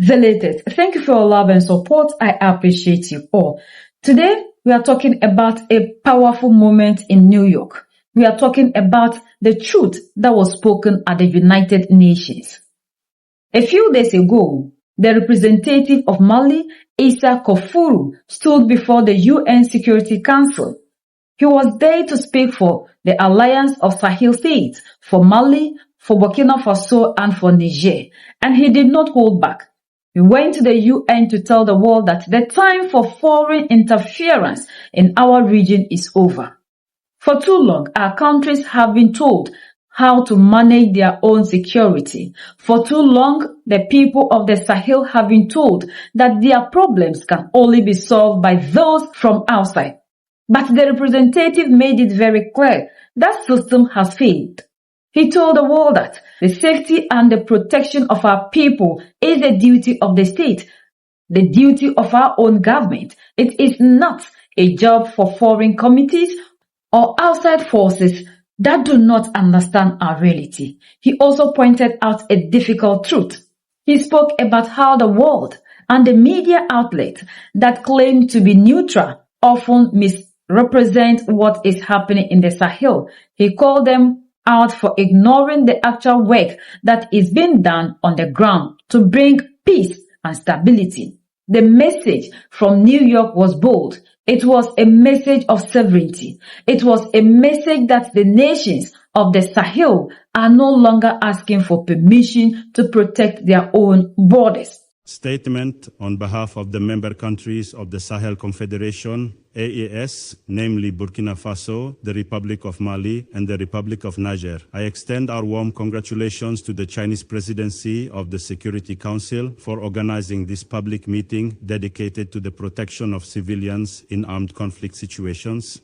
the latest. Thank you for your love and support. I appreciate you all. Today, we are talking about a powerful moment in New York. We are talking about the truth that was spoken at the United Nations. A few days ago, the representative of Mali, Issa Kofuru, stood before the UN Security Council. He was there to speak for the alliance of Sahel states, for Mali, for Burkina Faso, and for Niger, and he did not hold back. He went to the UN to tell the world that the time for foreign interference in our region is over. For too long, our countries have been told how to manage their own security. For too long, the people of the Sahel have been told that their problems can only be solved by those from outside. But the representative made it very clear that system has failed. He told the world that the safety and the protection of our people is the duty of the state, the duty of our own government. It is not a job for foreign committees or outside forces that do not understand our reality. He also pointed out a difficult truth. He spoke about how the world and the media outlets that claim to be neutral often misrepresent what is happening in the Sahel. He called them out for ignoring the actual work that is being done on the ground to bring peace and stability. The message from New York was bold. It was a message of sovereignty. It was a message that the nations of the Sahel are no longer asking for permission to protect their own borders. Statement on behalf of the member countries of the Sahel Confederation, AES, namely Burkina Faso, the Republic of Mali, and the Republic of Niger. I extend our warm congratulations to the Chinese Presidency of the Security Council for organizing this public meeting dedicated to the protection of civilians in armed conflict situations.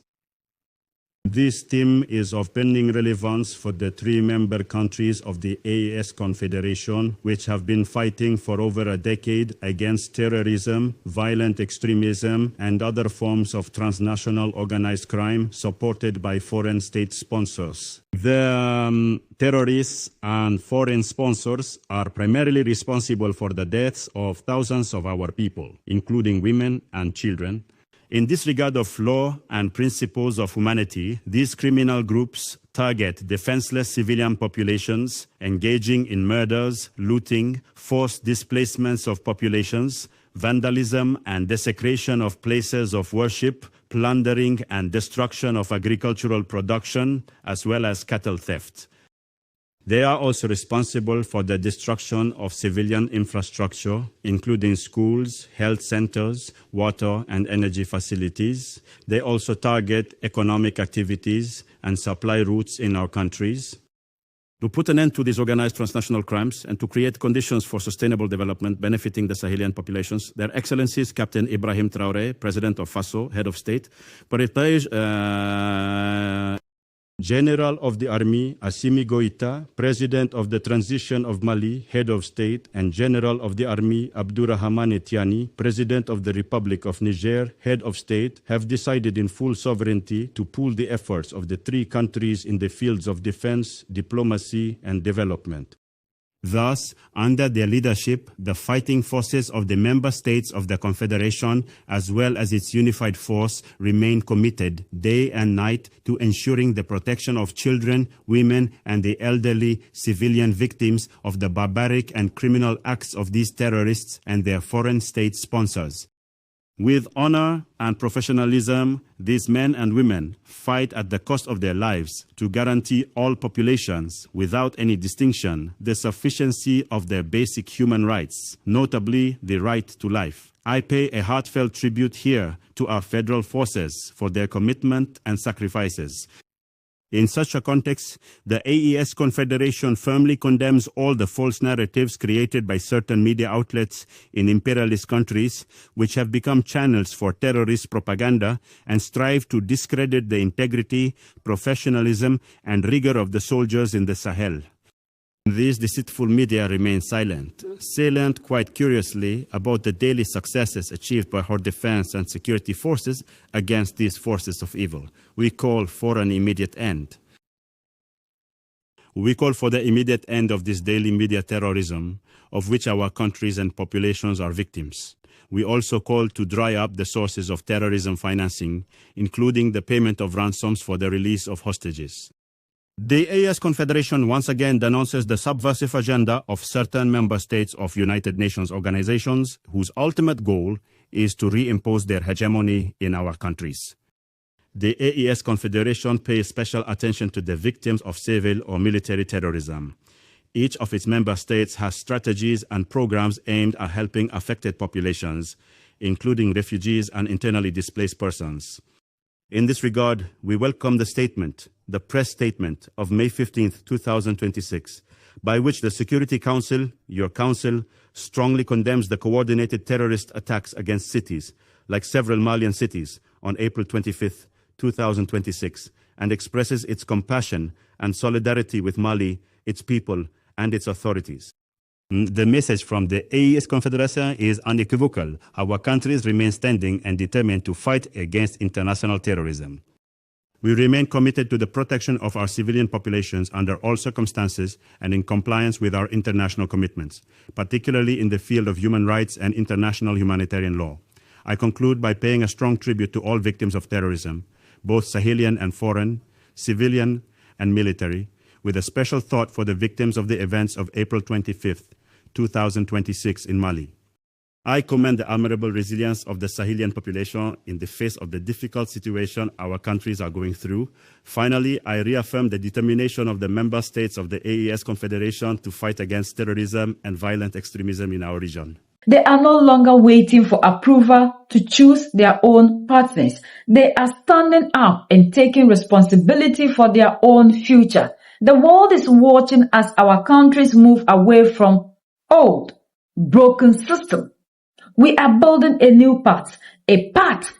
This theme is of pending relevance for the three member countries of the AES Confederation, which have been fighting for over a decade against terrorism, violent extremism, and other forms of transnational organized crime supported by foreign state sponsors. The terrorists and foreign sponsors are primarily responsible for the deaths of thousands of our people, including women and children. In disregard of law and principles of humanity, these criminal groups target defenseless civilian populations, engaging in murders, looting, forced displacements of populations, vandalism and desecration of places of worship, plundering and destruction of agricultural production, as well as cattle theft. They are also responsible for the destruction of civilian infrastructure, including schools, health centers, water and energy facilities. They also target economic activities and supply routes in our countries. To put an end to these organized transnational crimes and to create conditions for sustainable development benefiting the Sahelian populations, Their Excellencies Captain Ibrahim Traoré, President of Faso, Head of State, General of the Army Assimi Goïta, President of the Transition of Mali, Head of State, and General of the Army Abdourahmane Tiani, President of the Republic of Niger, Head of State, have decided in full sovereignty to pool the efforts of the three countries in the fields of defense, diplomacy, and development. Thus, under their leadership, the fighting forces of the member states of the Confederation, as well as its unified force, remain committed day and night to ensuring the protection of children, women, and the elderly civilian victims of the barbaric and criminal acts of these terrorists and their foreign state sponsors. With honor and professionalism, these men and women fight at the cost of their lives to guarantee all populations, without any distinction, the sufficiency of their basic human rights, notably the right to life. I pay a heartfelt tribute here to our federal forces for their commitment and sacrifices. In such a context, the AES Confederation firmly condemns all the false narratives created by certain media outlets in imperialist countries, which have become channels for terrorist propaganda and strive to discredit the integrity, professionalism, and rigor of the soldiers in the Sahel. These deceitful media remain silent quite curiously about the daily successes achieved by our defense and security forces against these forces of evil we call for an immediate end. We call for the immediate end of this daily media terrorism, of which our countries and populations are victims. We also call to dry up the sources of terrorism financing, including the payment of ransoms for the release of hostages. The AES Confederation once again denounces the subversive agenda of certain member states of United Nations organizations whose ultimate goal is to reimpose their hegemony in our countries. The AES Confederation pays special attention to the victims of civil or military terrorism. Each of its member states has strategies and programs aimed at helping affected populations, including refugees and internally displaced persons. In this regard, we welcome the press statement of May 15, 2026, by which the Security Council, your council, strongly condemns the coordinated terrorist attacks against cities, like several Malian cities, on April 25, 2026, and expresses its compassion and solidarity with Mali, its people, and its authorities. The message from the AES Confederation is unequivocal. Our countries remain standing and determined to fight against international terrorism. We remain committed to the protection of our civilian populations under all circumstances and in compliance with our international commitments, particularly in the field of human rights and international humanitarian law. I conclude by paying a strong tribute to all victims of terrorism, both Sahelian and foreign, civilian and military, with a special thought for the victims of the events of April 25th, 2026 in Mali. I commend the admirable resilience of the Sahelian population in the face of the difficult situation our countries are going through. Finally, I reaffirm the determination of the member states of the AES Confederation to fight against terrorism and violent extremism in our region. They are no longer waiting for approval to choose their own partners. They are standing up and taking responsibility for their own future. The world is watching as our countries move away from old, broken system. We are building a new path, a path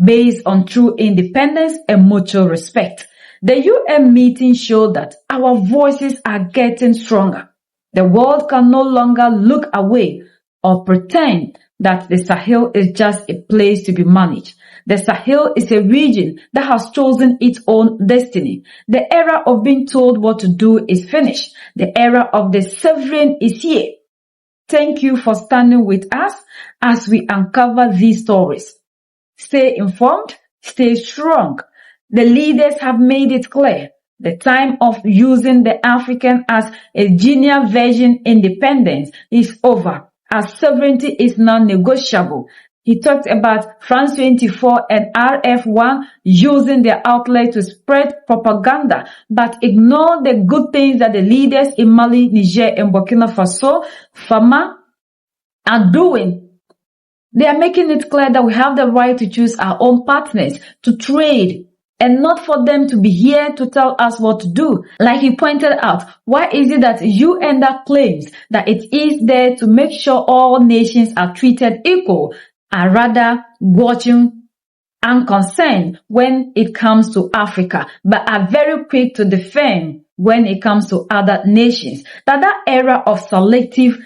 based on true independence and mutual respect. The UN meeting showed that our voices are getting stronger. The world can no longer look away or pretend that the Sahel is just a place to be managed. The Sahel is a region that has chosen its own destiny. The era of being told what to do is finished. The era of the sovereign is here. Thank you for standing with us as we uncover these stories. Stay informed, stay strong. The leaders have made it clear. The time of using the African as a junior version independence is over, as sovereignty is non-negotiable. He talked about France 24 and RF1 using their outlet to spread propaganda, but ignore the good things that the leaders in Mali, Niger, and Burkina Faso, Fama, are doing. They are making it clear that we have the right to choose our own partners, to trade, and not for them to be here to tell us what to do. Like he pointed out, why is it that UN that claims that it is there to make sure all nations are treated equal, are rather watching and concerned when it comes to Africa, but are very quick to defend when it comes to other nations? That era of selective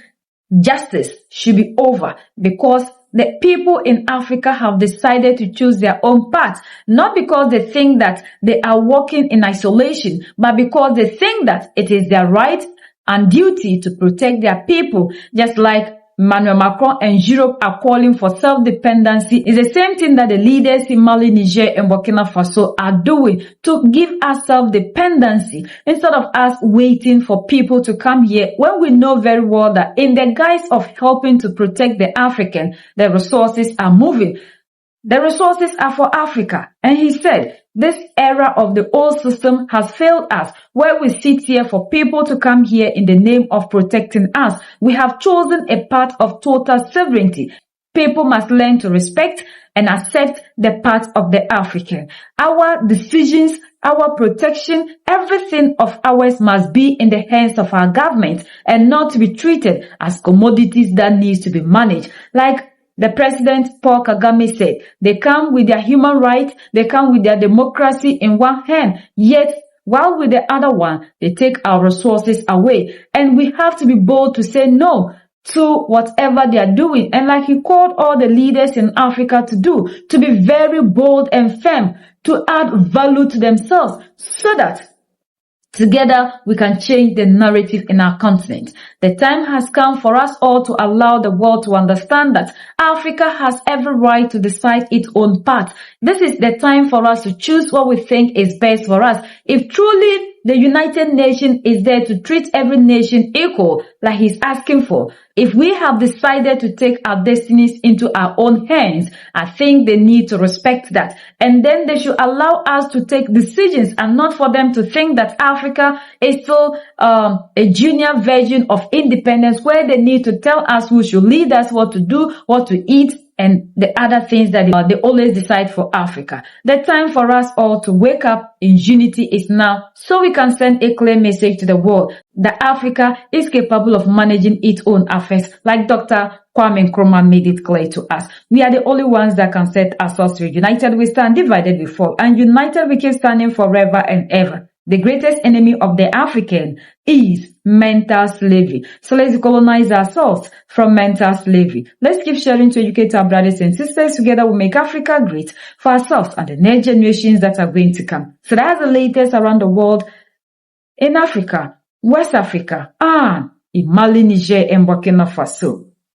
justice should be over, because the people in Africa have decided to choose their own path, not because they think that they are walking in isolation, but because they think that it is their right and duty to protect their people, just like Emmanuel Macron and Europe are calling for self-dependency. Is the same thing that the leaders in Mali, Niger, and Burkina Faso are doing to give us self-dependency instead of us waiting for people to come here when we know very well that in the guise of helping to protect the African, the resources are moving. The resources are for Africa. And he said, this era of the old system has failed us, where we sit here for people to come here in the name of protecting us. We have chosen a path of total sovereignty. People must learn to respect and accept the path of the African. Our decisions, our protection, everything of ours must be in the hands of our government and not to be treated as commodities that needs to be managed. Like the President Paul Kagame said, they come with their human rights, they come with their democracy in one hand, yet while with the other one, they take our resources away. And we have to be bold to say no to whatever they are doing. And like he called all the leaders in Africa to do, to be very bold and firm, to add value to themselves so that Together, we can change the narrative in our continent. The time has come for us all to allow the world to understand that Africa has every right to decide its own path. This is the time for us to choose what we think is best for us. If truly the United Nations is there to treat every nation equal, like he's asking for, if we have decided to take our destinies into our own hands, I think they need to respect that. And then they should allow us to take decisions and not for them to think that Africa is still a junior version of independence where they need to tell us who should lead us, what to do, what to eat, and the other things that they always decide for Africa. The time for us all to wake up in unity is now, so we can send a clear message to the world that Africa is capable of managing its own affairs, like Dr. Kwame Nkrumah made it clear to us. We are the only ones that can set ourselves free. United we stand, divided we fall, and united we keep standing forever and ever. The greatest enemy of the African is mental slavery. So let's decolonize ourselves from mental slavery. Let's keep sharing to educate our brothers and sisters. Together we'll make Africa great for ourselves and the next generations that are going to come. So that's the latest around the world in Africa, West Africa, and in Mali, Niger, and Burkina Faso.